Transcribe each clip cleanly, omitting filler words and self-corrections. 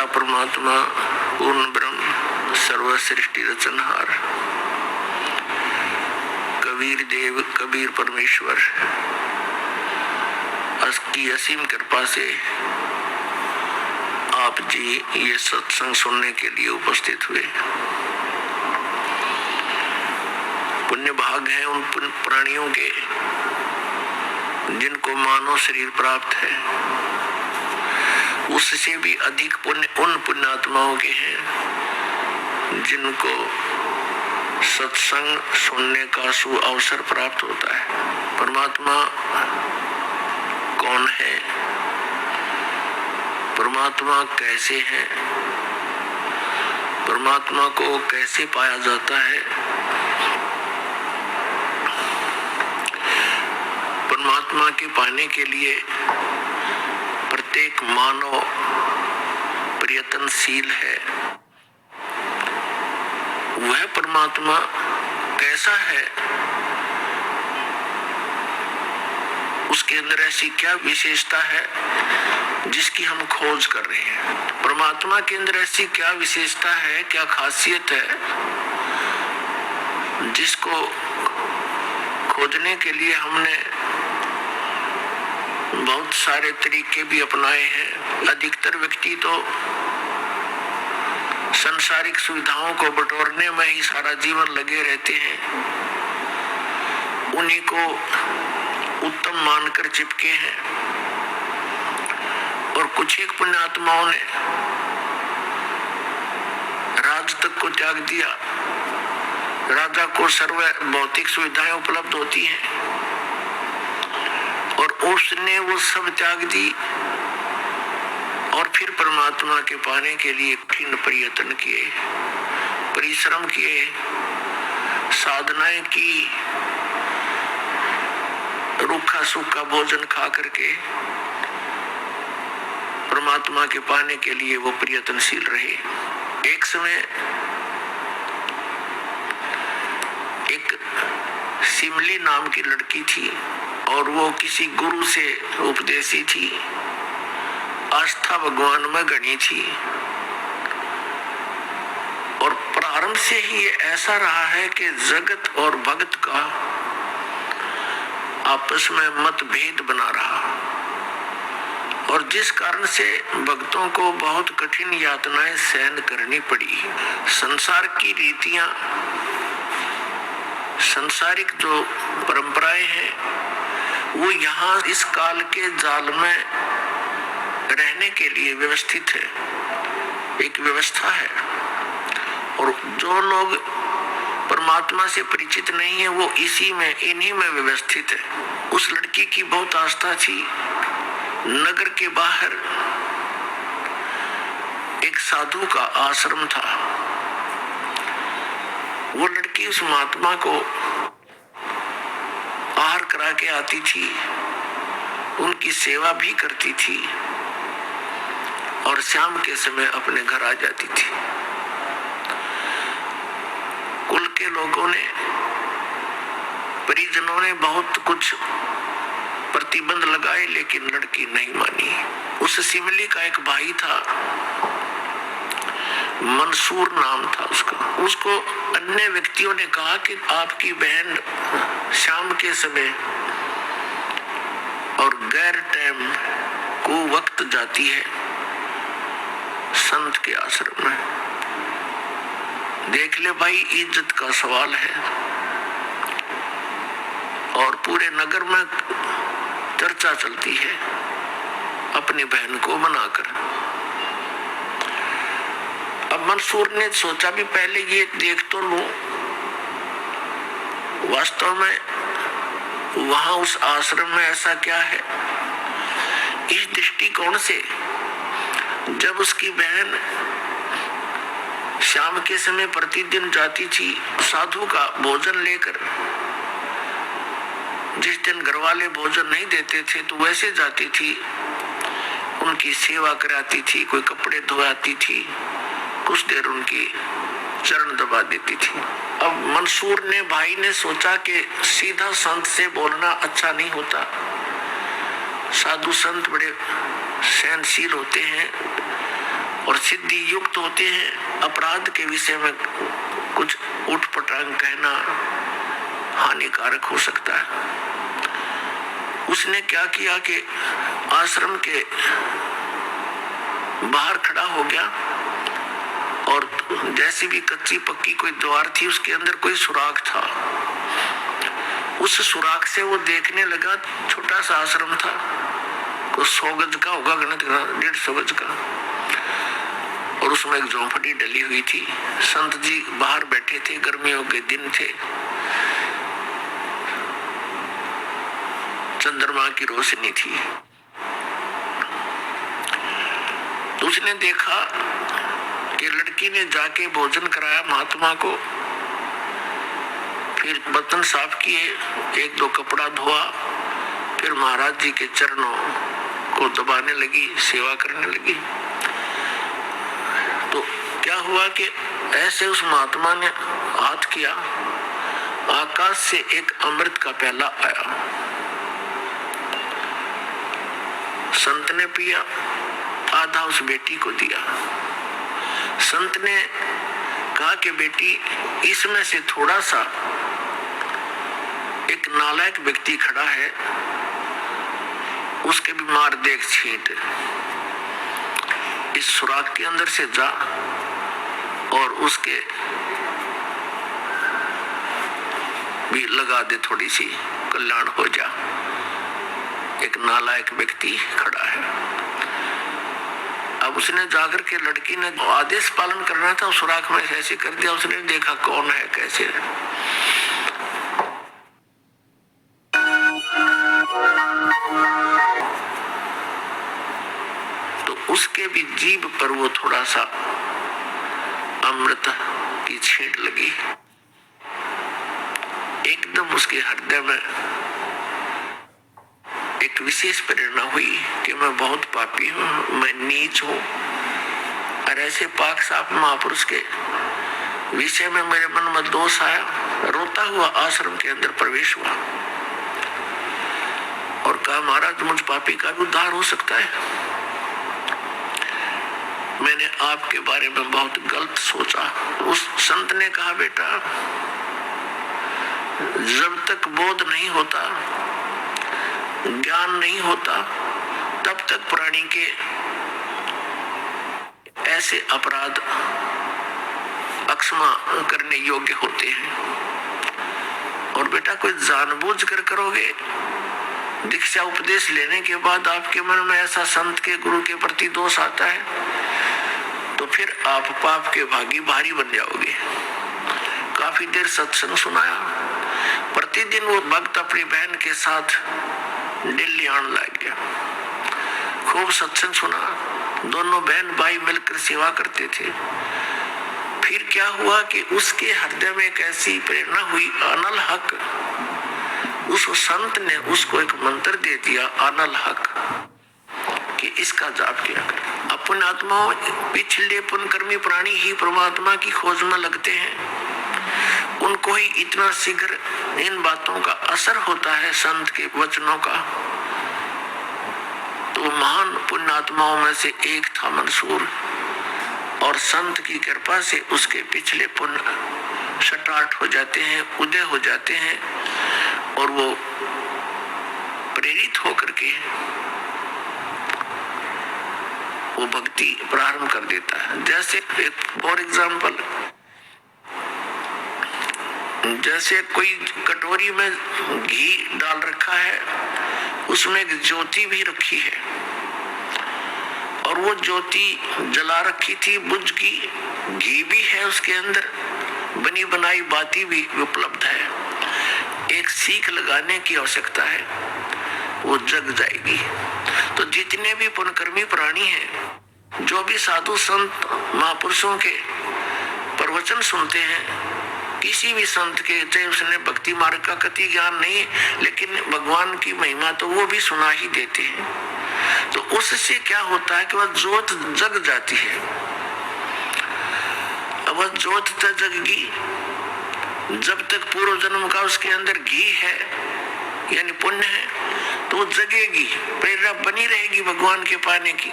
पिता परमात्मा पूर्ण ब्रह्म सर्व सृष्टि रचनहार कबीर देव कबीर परमेश्वर की असीम कृपा से आप जी ये सत्संग सुनने के लिए उपस्थित हुए। पुण्य भाग है उन प्राणियों के जिनको मानव शरीर प्राप्त है, उससे भी अधिक पुण्य उन पुण्यात्माओं के हैं जिनको सत्संग सुनने का सु अवसर प्राप्त होता है। परमात्मा कौन है, परमात्मा कैसे है, परमात्मा को कैसे पाया जाता है, परमात्मा के पाने के लिए प्रत्येक मानव प्रयत्नशील है। वह परमात्मा कैसा है, उसके अंदर ऐसी क्या विशेषता है जिसकी हम खोज कर रहे हैं। परमात्मा के अंदर ऐसी क्या विशेषता है, क्या खासियत है जिसको खोजने के लिए हमने बहुत सारे तरीके भी अपनाए हैं। अधिकतर व्यक्ति तो सांसारिक सुविधाओं को बटोरने में ही सारा जीवन लगे रहते हैं, उन्हीं को उत्तम मानकर चिपके हैं। और कुछ एक पुण्यात्माओं ने राज तक को त्याग दिया। राजा को सर्व भौतिक सुविधाएं उपलब्ध होती हैं और उसने वो सब त्याग दी और फिर परमात्मा के पाने के लिए कठिन प्रयत्न किए, परिश्रम किए, साधनाएं की, रूखा सूखा भोजन खा करके परमात्मा के पाने के लिए वो प्रयत्नशील रहे। एक समय एक सिमली नाम की लड़की थी और वो किसी गुरु से उपदेशी थी, आस्था भगवान में गणी थी। और प्रारंभ से ही ऐसा रहा है कि जगत और भक्त का आपस में मतभेद बना रहा और जिस कारण से भक्तों को बहुत कठिन यातनाएं सहन करनी पड़ी। संसार की रीतियां, सांसारिक जो परंपराएं हैं वो यहाँ इस काल के जाल में रहने के लिए व्यवस्थित है, एक व्यवस्था है। और जो लोग परमात्मा से परिचित नहीं है वो इसी में इन्हीं में व्यवस्थित है। उस लड़की की बहुत आस्था थी। नगर के बाहर एक साधु का आश्रम था। वो लड़की उस महात्मा को आहार करा के आती थी, उनकी सेवा भी करती थी और शाम के समय अपने घर आ जाती थी। कुल के लोगों ने, परिजनों ने बहुत कुछ प्रतिबंध लगाए लेकिन लड़की नहीं मानी। उस सिमली का एक भाई था, मंसूर नाम था उसको अन्य व्यक्तियों ने कहा कि आपकी बहन शाम के समय और गैर टाइम को वक्त जाती है संत के आश्रम में। देख ले भाई, इज्जत का सवाल है और पूरे नगर में चर्चा चलती है अपनी बहन को बनाकर। अब मंसूर ने सोचा भी पहले ये देख तो लूं, वास्तव में वहां उस आश्रम में ऐसा क्या है। इस दृष्टिकोण से जब उसकी बहन शाम के समय प्रतिदिन जाती थी साधु का भोजन लेकर, जिस दिन घर वाले भोजन नहीं देते थे तो वैसे जाती थी, उनकी सेवा कराती थी, कोई कपड़े धोआती थी, कुछ देर उनकी चरण दबा देती थी। अब मंसूर ने, भाई ने सोचा कि सीधा संत से बोलना अच्छा नहीं होता, साधु संत बड़े सहनशील होते हैं, और सिद्धि युक्त होते हैं, अपराध के विषय में कुछ उठपटांग कहना हानिकारक हो सकता है। उसने क्या किया कि आश्रम के बाहर खड़ा हो गया और जैसी भी कच्ची पक्की कोई द्वार थी उसके अंदर कोई सुराख था। उस सुराख से वो देखने लगा, छोटा सा आश्रम था, कुछ 100 गज का होगा, गणित 150 गज का, और उसमें एक झोंपड़ी डली हुई थी। संत जी बाहर बैठे थे, गर्मियों के दिन थे, चंद्रमा की रोशनी थी। तो उसने देखा कि लड़की ने जाके भोजन कराया महात्मा को, फिर बर्तन साफ किए, 1-2 कपड़ा धोआ, फिर महाराज जी के चरणों को दबाने लगी, सेवा करने लगी। तो क्या हुआ कि ऐसे उस महात्मा ने हाथ किया, आकाश से एक अमृत का प्याला आया, संत ने पिया, आधा उस बेटी को दिया। संत ने कहा कि बेटी, इसमें से थोड़ा सा एक नालायक व्यक्ति खड़ा है, उसके भी मार दे एक छींट, इस सुराख के अंदर से जा और उसके भी लगा दे, थोड़ी सी कल्याण हो जा। एक नालायक व्यक्ति खड़ा है। अब उसने जाकर के, लड़की ने आदेश पालन करना था, सुराख में ऐसे कर दिया। उसने देखा कौन है, कैसे है। तो उसके भी जीभ पर वो थोड़ा सा अमृत की छींट लगी। एकदम उसके हृदय में एक विशेष प्रेरणा हुई कि मैं बहुत पापी हूँ, मैं नीच हूँ, और ऐसे पाक साफ महापुरुष के विषय में मेरे मन में दोष आया। रोता हुआ आश्रम के अंदर प्रवेश हुआ और कहा, महाराज मुझ पापी का भी उद्धार हो सकता है। मैंने आपके बारे में बहुत गलत सोचा। उस संत ने कहा, बेटा जब तक बोध नहीं होता, ज्ञान नहीं होता, तब तक प्राणी के ऐसे अपराध अक्षमा करने योग्य होते हैं। और बेटा कोई जानबूझ कर करोगे, दीक्षा उपदेश लेने के बाद आपके मन में ऐसा संत के गुरु के प्रति दोष आता है, तो फिर आप पाप के भागी भारी बन जाओगे। काफी देर सत्संग सुनाया। प्रतिदिन वो भक्त अपनी बहन के साथ दिल्ली आने लग गया। खूब सत्संग सुना, दोनों बहन भाई मिलकर सेवा करते थे। फिर क्या हुआ कि उसके हृदय में एक ऐसी प्रेरणा हुई, अनल हक। उस संत ने उसको एक मंत्र दे दिया, अनल हक, कि इसका जाप किया कर। अपन आत्माओं, पिछले पुण्यकर्मी प्राणी ही परमात्मा की खोज में लगते हैं। उनको ही इतना शीघ्र इन बातों का असर होता है, संत के वचनों का। तो महान पुण्यात्माओं में से एक था मंसूर, और संत की कृपा से उसके पिछले पुण्य स्टार्ट हो जाते हैं, उदय हो जाते हैं, और वो प्रेरित होकर के वो भक्ति प्रारंभ कर देता है। जैसे फॉर एग्जाम्पल, जैसे कोई कटोरी में घी डाल रखा है, उसमें एक ज्योति भी रखी है, और वो ज्योति जला रखी थी, बुझ की, घी भी है उसके अंदर, बनी बनाई बाती भी उपलब्ध है। एक सीख लगाने की आवश्यकता है, वो जग जाएगी। तो जितने भी पुण्यकर्मी प्राणी हैं, जो भी साधु संत महापुरुषों के प्रवचन सुनते हैं, किसी भी संत के, चाहे उसने भक्ति मार्ग का कति ज्ञान नहीं, लेकिन भगवान की महिमा तो वो भी सुना ही देते हैं। तो उससे क्या होता है कि वह ज्योत जग जाती है। अब वह ज्योत तक जगेगी जब तक पूर्व जन्म का उसके अंदर घी है, यानी पुण्य है, तो जगेगी, प्रेरणा बनी रहेगी भगवान के पाने की।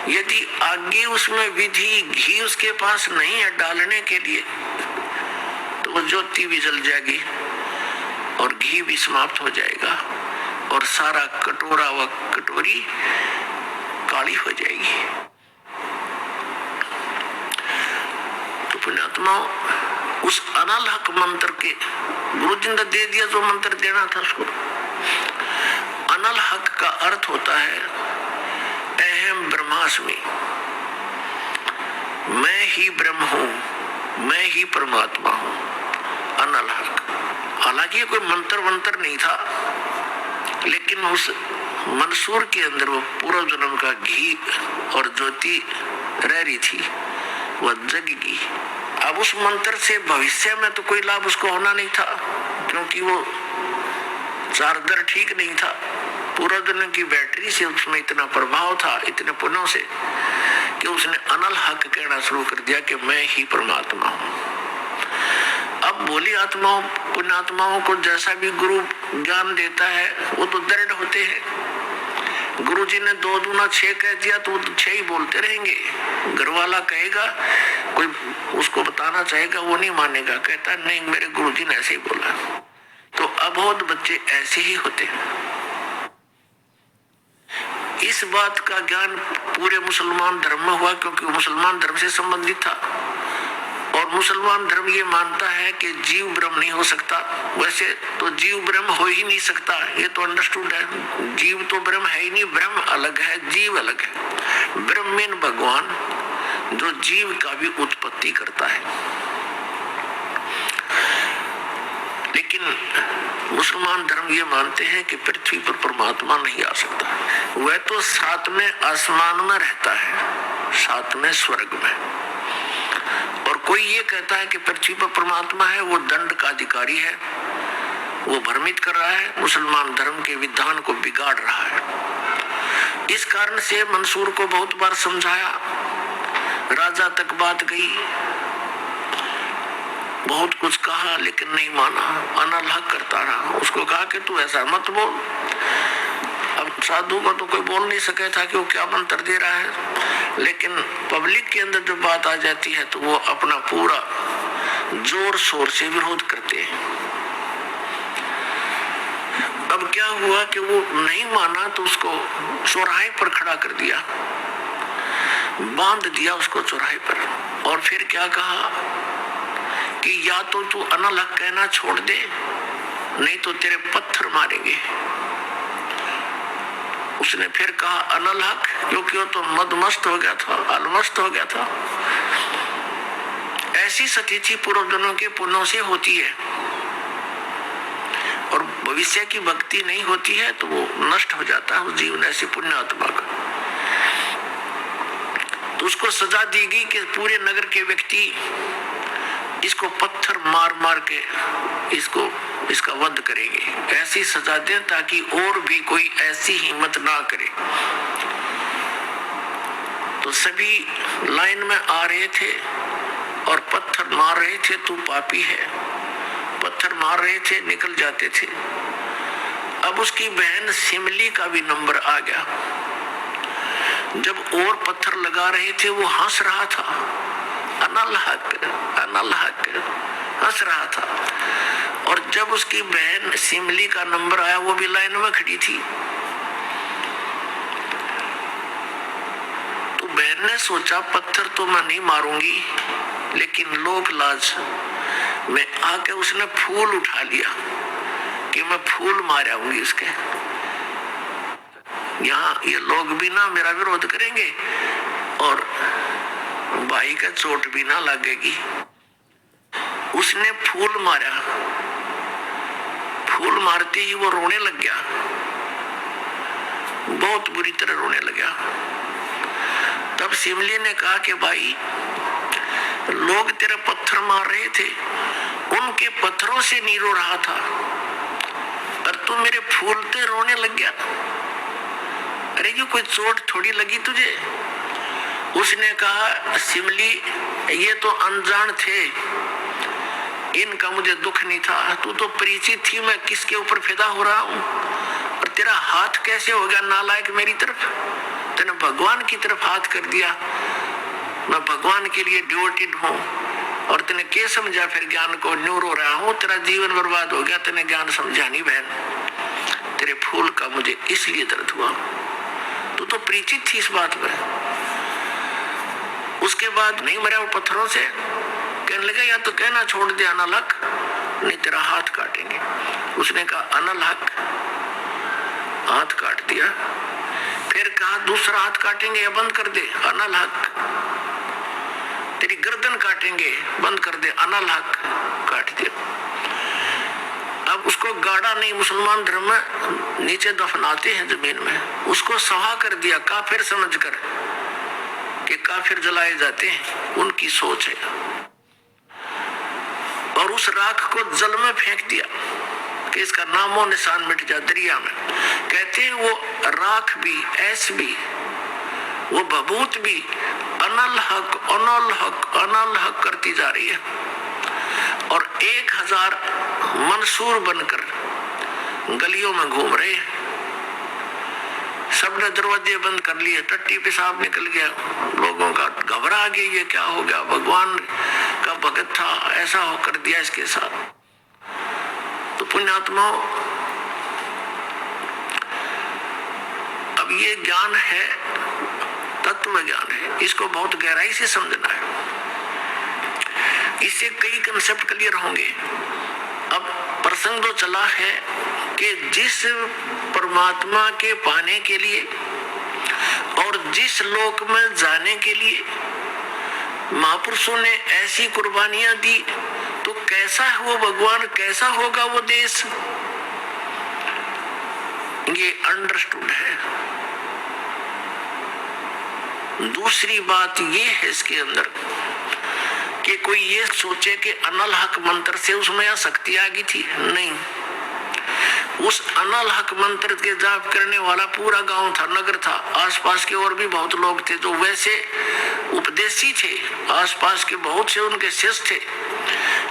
यदि आगे उसमें विधि घी उसके पास नहीं है डालने के लिए, तो वो ज्योति भी जल जाएगी और घी भी समाप्त हो जाएगा और सारा कटोरा व कटोरी काली हो जाएगी। तो पुण्यात्मा, उस अनल हक मंत्र के गुरु जी ने दे दिया, जो मंत्र देना था उसको। अनल हक का अर्थ होता है अहम ब्रह्मास्मि, मैं ही ब्रह्म हूं, मैं ही परमात्मा हूं, अनल हक। हालांकि ये कोई मंत्र वंत्र नहीं था, लेकिन उस मंसूर के अंदर वो पूर्व जन्म का घी और ज्योति रह रही थी, वह जगेगी। अब उस मंत्र से भविष्य में तो कोई लाभ उसको होना नहीं था, क्योंकि वो चार्जर ठीक नहीं था। पूर्व जन्म की बैटरी से उसमें इतना प्रभाव था, इतने पुण्यों से, कि उसने अनल हक कहना शुरू कर दिया कि मैं ही परमात्मा हूं। अब भोली आत्माओं पुण्यात्माओं को जैसा भी गुरु ज्ञान देता है वो तो दृढ़ होते हैं। गुरु जी ने 2 दूना 6 कह दिया तो वो 6 ही बोलते रहेंगे। घर वाला कहेगा, कोई उसको बताना चाहेगा, वो नहीं मानेगा, कहता नहीं मेरे गुरु जी ने ऐसे ही बोला। तो अबोध बच्चे ऐसे ही होते हैं। इस बात का ज्ञान पूरे मुसलमान धर्म में हुआ, क्योंकि वो मुसलमान धर्म से संबंधित था। और मुसलमान धर्म ये मानता है कि जीव ब्रह्म नहीं हो सकता। वैसे तो जीव ब्रह्म हो ही नहीं सकता, ये तो अंडरस्टूड है। जीव तो ब्रह्म है ही नहीं, ब्रह्म अलग है, जीव अलग है। ब्रह्म मीन भगवान, जो जीव का भी उत्पत्ति करता है। लेकिन मुसलमान धर्म ये मानते हैं कि पृथ्वी पर परमात्मा नहीं आ सकता। वह तो 7वें आसमान में रहता है, 7वें स्वर्ग में। और कोई ये कहता है कि पृथ्वी पर परमात्मा है, वो दंड का अधिकारी है, वो भ्रमित कर रहा है, मुसलमान धर्म के विधान को बिगाड़ रहा है। इस कारण से मंसूर को बहुत बार समझाया, राजा तक बात गई, बहुत कुछ कहा, लेकिन नहीं माना, अनल हक करता रहा। उसको कहा कि तू ऐसा मत बोल। अब साधु को तो कोई बोल नहीं सके था कि वो क्या मंत्र दे रहा है, लेकिन पब्लिक के अंदर जब बात आ जाती है तो वो अपना पूरा जोर शोर से विरोध करते हैं। अब क्या हुआ कि वो नहीं माना तो उसको चौराहे पर खड़ा कर दिया, बांध दिया उसको चौराहे पर। और फिर क्या कहा कि या तो तू अनल हक कहना छोड़ दे, नहीं तो तेरे पत्थर मारेंगे। उसने फिर कहा अनल हक, क्योंकि वो तो मदमस्त हो गया था, अलमस्त हो गया था। ऐसी स्थिति पूर्वजन्मों के पुण्यों से होती है, और भविष्य की भक्ति नहीं होती है तो वो नष्ट हो जाता है उस जीवन ऐसी पुण्य आत्मा का। तो उसको सजा दी गई कि पूरे नगर के व्यक्ति इसको पत्थर मार मार के इसका वध करेंगे। ऐसी सजा दें ताकि और भी कोई ऐसी हिम्मत ना करे। तो सभी लाइन में आ रहे थे और पत्थर मार रहे थे, तू पापी है, पत्थर मार रहे थे, निकल जाते थे। अब उसकी बहन सिमली का भी नंबर आ गया। जब और पत्थर लगा रहे थे वो हंस रहा था, अनल हक हंस रहा था। और जब उसकी बहन सिमली का नंबर आया, वो भी लाइन में खड़ी थी। तो बहन ने सोचा पत्थर तो मैं नहीं मारूंगी, लेकिन लोक लाज में आके उसने फूल उठा लिया कि मैं फूल मारूंगी उसके। यहाँ ये लोग भी ना मेरा विरोध करेंगे और भाई का चोट भी ना लगेगी। उसने फूल मारा, फूल मारते ही वो रोने लग गया, बहुत बुरी तरह रोने लगा। तब सिमली ने कहा कि भाई लोग तेरे पत्थर मार रहे थे, उनके पत्थरों से नहीं रो रहा था, और तू मेरे फूलते रोने लग गया। अरे ये कोई चोट थोड़ी लगी तुझे? उसने कहा सिमली ये तो अनजान थे, इनका मुझे दुख नहीं था, तू तो परिचित थी मैं किसके ऊपर फिदा हो रहा हूँ। और तेरा हाथ कैसे हो गया नालायक मेरी तरफ? तूने भगवान की तरफ हाथ कर दिया, मैं भगवान के लिए डिवोटेड हूँ, और तूने क्या समझा फिर ज्ञान को? न्यूर हो रहा हूँ, तेरा जीवन बर्बाद हो गया, तूने ज्ञान समझा नहीं बहन। तेरे फूल का मुझे इसलिए दर्द हुआ। तू तो परिचित थी इस बात पर। उसके बाद नहीं मरा वो पत्थरों से, कहने लगा या तो कहना छोड़ दे अनल हक, नहीं तेरा हाथ काटेंगे। उसने कहा अनल हक, हाथ काट दिया। फिर कहा दूसरा हाथ काटेंगे या बंद कर दे, अनल हक। तेरी गर्दन काटेंगे, बंद कर दे, अनल हक, काट दिया। अब उसको गाड़ा नहीं, मुसलमान धर्म में नीचे दफनाते हैं जमीन में, उसको सवा कर दिया काफिर समझकर कि काफिर जलाए जाते हैं, उनकी सोच है। और उस राख को जल में फेंक दिया कि इसका नामो निशान मिट जा दरिया में। कहते हैं वो राख भी, ऐस भी, वो बबूत भी अनल हक अनल हक अनल हक करती जा रही है। और 1000 मंसूर बनकर गलियों में घूम रहे हैं। सबने दरवाजे बंद कर लिए, टट्टी पेशाब निकल गया, लोगों का घबरा गया, ये क्या हो गया? भगवान का भगत था, ऐसा हो कर दिया इसके साथ। तो पुण्यात्माओं, अब ये ज्ञान है, तत्व ज्ञान है, इसको बहुत गहराई से समझना है। इससे कई कंसेप्ट क्लियर होंगे। अब प्रसंग तो चला है कि जिस परमात्मा के पाने के लिए और जिस लोक में जाने के लिए महापुरुषों ने ऐसी कुर्बानियां दी, तो कैसा है वो भगवान, कैसा होगा वो देश, ये अंडरस्टूड है। दूसरी बात ये है इसके अंदर कि कोई ये सोचे कि अनल हक मंत्र से उसमें शक्ति आ गई थी, नहीं। उस अनल हक मंत्र के जाप करने वाला पूरा गांव था, नगर था, आसपास के और भी बहुत लोग थे जो वैसे उपदेशी थे, आसपास के बहुत से उनके शिष्य थे,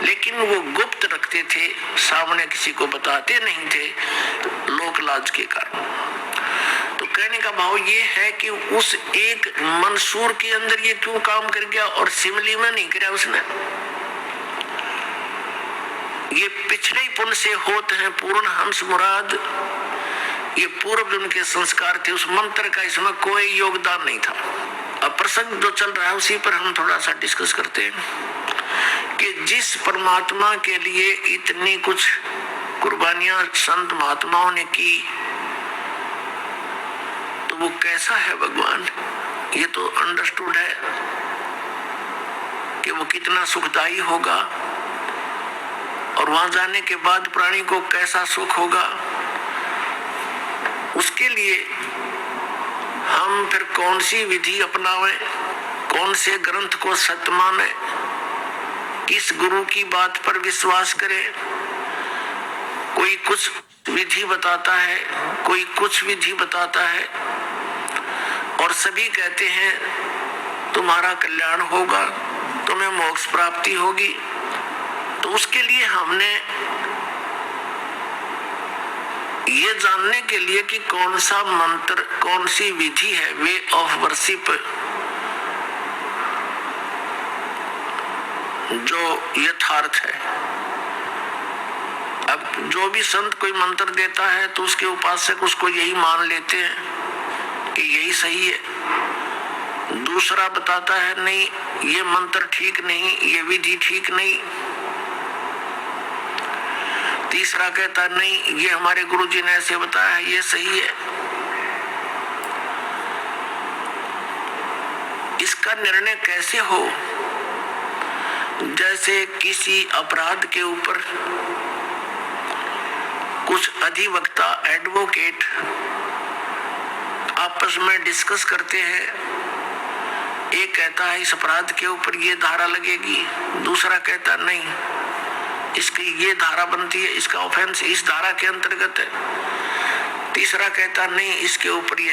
लेकिन वो गुप्त रखते थे, सामने किसी को बताते नहीं थे, लोक लाज के कारण। तो कहने का भाव ये है कि उस एक मंसूर के अंदर ये क्यों काम कर गया और सिमली में नहीं किया उसने? ये पिछड़े पुण्य से होते हैं पूर्ण हंस मुराद, ये पूर्व जन्म के संस्कार थे, उस मंत्र का इसमें कोई योगदान नहीं था। अब प्रसंग जो चल रहा है उसी पर हम थोड़ा सा डिस्कस करते हैं कि जिस परमात्मा के लिए इतनी कुछ कुर्बानियां संत महात्माओं ने की, तो वो कैसा है भगवान, ये तो अंडरस्टूड है कि वो कितना सुखदायी होगा, और वहां जाने के बाद प्राणी को कैसा सुख होगा। उसके लिए हम फिर कौन सी विधि अपनावें, कौन से ग्रंथ को सत्य माने, किस गुरु की बात पर विश्वास करें? कोई कुछ विधि बताता है, कोई कुछ विधि बताता है, और सभी कहते हैं तुम्हारा कल्याण होगा, तुम्हें मोक्ष प्राप्ति होगी। तो उसके लिए हमने ये जानने के लिए कि कौन सा मंत्र, कौन सी विधि है, वे ऑफ वर्शिप, जो यथार्थ है। अब जो भी संत कोई मंत्र देता है तो उसके उपासक उसको यही मान लेते हैं कि यही सही है। दूसरा बताता है नहीं ये मंत्र ठीक नहीं, ये विधि ठीक नहीं। तीसरा कहता नहीं ये हमारे गुरुजी ने ऐसे बताया है, ये सही है। इसका निर्णय कैसे हो? जैसे किसी अपराध के ऊपर कुछ अधिवक्ता, एडवोकेट आपस में डिस्कस करते हैं। एक कहता है इस अपराध के ऊपर ये धारा लगेगी, दूसरा कहता नहीं इसकी ये धारा बनती है, इसका ऑफेंस इस धारा के अंतर्गत है, तीसरा कहता नहीं इसके ऊपर ये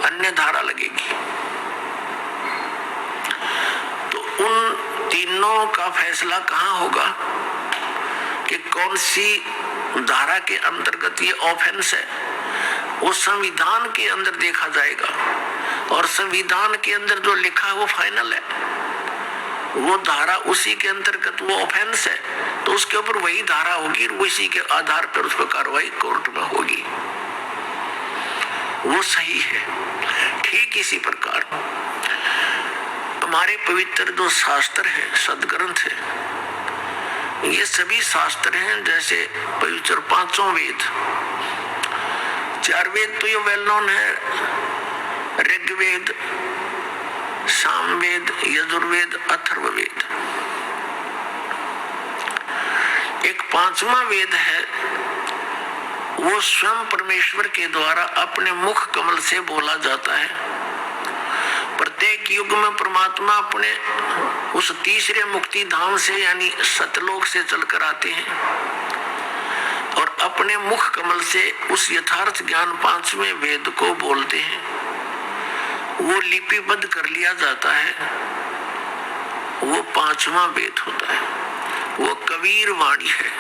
अन्य धारा लगेगी। तो उन तीनों का फैसला कहाँ होगा कि कौन सी धारा के अंतर्गत ये ऑफेंस है वो संविधान के अंदर देखा जाएगा, और संविधान के अंदर जो लिखा है वो फाइनल है, वो धारा उसी के अंतर्गत वो ऑफेंस है, तो उसके ऊपर वही धारा होगी, उसी के आधार पर उस पर कार्रवाई कोर्ट में होगी, वो सही है। ठीक इसी प्रकार हमारे पवित्र जो शास्त्र है, सदग्रंथ है, ये सभी शास्त्र हैं जैसे पवित्र पांचों वेद, चार वेद तो ये वेल नोन है, ऋग्वेद, सामवेद, यजुर्वेद, अथर्ववेद। एक पांचवा वेद है, वो स्वयं परमेश्वर के द्वारा अपने मुख कमल से बोला जाता है। प्रत्येक युग में परमात्मा अपने उस तीसरे मुक्ति धाम से यानी सतलोक से चलकर आते हैं और अपने मुख कमल से उस यथार्थ ज्ञान पांचवें वेद को बोलते हैं। वो लिपिबद्ध कर लिया जाता है, वो पांचवा वेद होता है, वो कबीर वाणी है,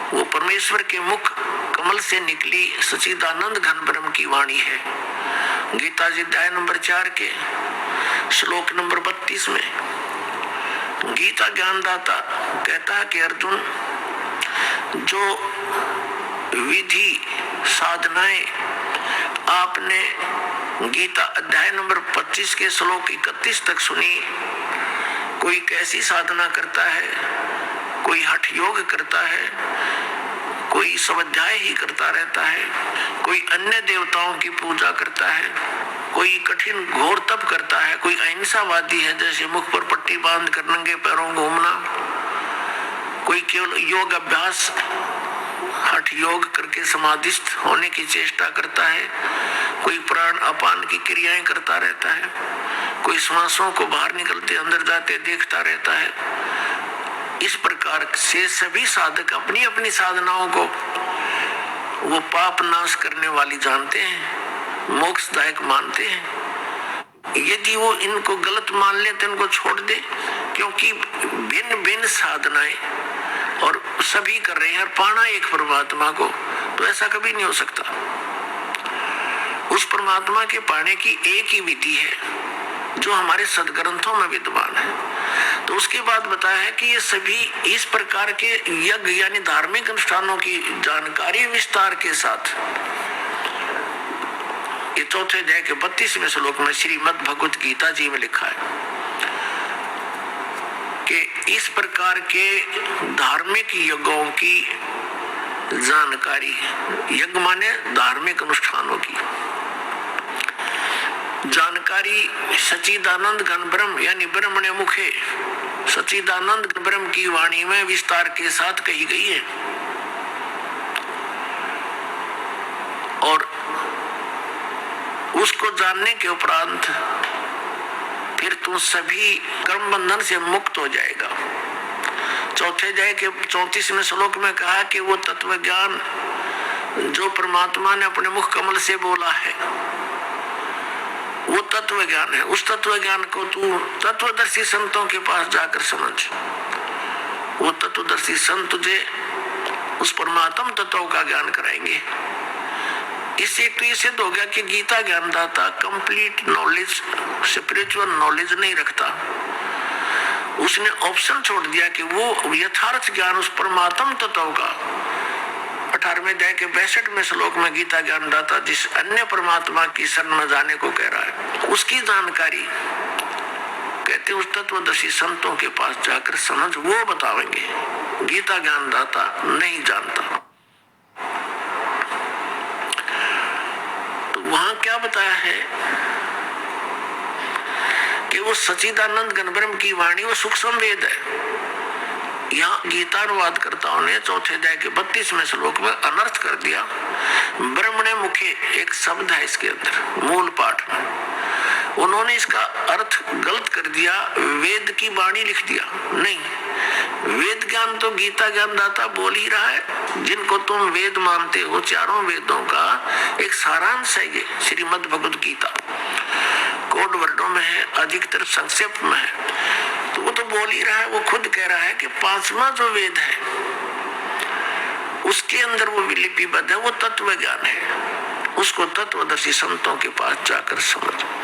वो परमेश्वर के मुख कमल से निकली सच्चिदानंद घन ब्रह्म की वाणी है। गीता जी अध्याय नंबर 4 के श्लोक नंबर 32 में गीता ज्ञानदाता कहता है कि अर्जुन, जो विधि साधनाएं आपने गीता अध्याय नंबर 25 के श्लोक 31 तक सुनी, कोई कैसी साधना करता है, कोई हठ योग करता है, कोई स्वाध्याय ही करता रहता है, कोई अन्य देवताओं की पूजा करता है, कोई कठिन घोर तप करता है, कोई अहिंसावादी है जैसे मुख पर पट्टी बांध कर नंगे पैरों घूमना, कोई केवल योग अभ्यास हठ योग करके समाधिस्थ होने की चेष्टा करता है, कोई प्राण अपान की क्रियाएं करता रहता है, कोई श्वासों को बाहर निकलते अंदर जाते देखता रहता है। इस प्रकार से सभी साधक अपनी अपनी साधनाओं को वो पाप नाश करने वाली जानते हैं, मोक्षदायक मानते हैं। यदि वो इनको गलत मान ले तो इनको छोड़ दे, क्योंकि भिन्न भिन्न साधनाएं और सभी कर रहे हैं और पाना एक परमात्मा को, तो ऐसा कभी नहीं हो सकता। उस परमात्मा के पाने की एक ही विधि है जो हमारे सदग्रंथों में विद्यमान है। तो उसके बाद बताया है कि ये सभी इस प्रकार के यज्ञ यानी धार्मिक अनुष्ठानों की जानकारी विस्तार के साथ ये चौथे अध्याय के 32वें श्लोक में श्रीमद् भगवत गीता जी में लिखा है कि इस प्रकार के धार्मिक यज्ञों की जानकारी, यज्ञ माने धार्मिक अनुष्ठानों की जानकारी सच्चिदानंद घन ब्रह्म यानी ब्रह्मणे मुखे सच्चिदानंद घन ब्रह्म की वाणी में विस्तार के साथ कही गई है। और उसको जानने के उपरांत फिर तू सभी कर्म बंधन से मुक्त हो जाएगा। चौथे अध्याय के 34वें श्लोक में कहा कि वो तत्व ज्ञान जो परमात्मा ने अपने मुख कमल से बोला है वो तत्व ज्ञान है। उस तत्व ज्ञान को तू तत्वदर्शी संतों के पास जाकर समझ। वो तत्वदर्शी संत तुझे उस परमात्म तत्व का ज्ञान कराएंगे। इससे तो ये सिद्ध हो गया कि गीता ज्ञानदाता कंप्लीट नॉलेज, स्पिरिचुअल नॉलेज नहीं रखता। उसने ऑप्शन छोड़ दिया कि वो यथार्थ ज्ञान उस परमात्म तत्व का 18वें अध्याय के 62वें श्लोक में गीता ज्ञानदाता जिस अन्य परमात्मा की शरण में जाने को कह रहा है, उसकी जानकारी कहते उस तत्वदर्शी संतों के पास जाकर समझ, वो बतावेंगे। गीता ज्ञानदाता नहीं जानता। तो वहां क्या बताया है कि वो सच्चिदानंद घन ब्रह्म की वाणी वो सूक्ष्म वेद है। यहाँ गीता अनुवाद करताओं ने चौथे अध्याय के 32वें श्लोक में अनर्थ कर दिया। ब्रह्मणे मुखे एक शब्द है इसके अंदर मूल पाठ में, उन्होंने इसका अर्थ गलत कर दिया, वेद की वाणी लिख दिया। नहीं, वेद ज्ञान तो गीता ज्ञानदाता बोल ही रहा है। जिनको तुम वेद मानते हो, चारों वेदों का एक सारांश है ये श्रीमद् भगवत गीता। कोड वर्डों में है, अधिकतर संक्षेप में है। तो वो तो बोल ही रहा है, वो खुद कह रहा है कि पांचवा जो वेद है उसके अंदर वो भी लिपिबद्ध है, वो तत्व ज्ञान है। उसको तत्वदर्शी संतों के पास जाकर समझ।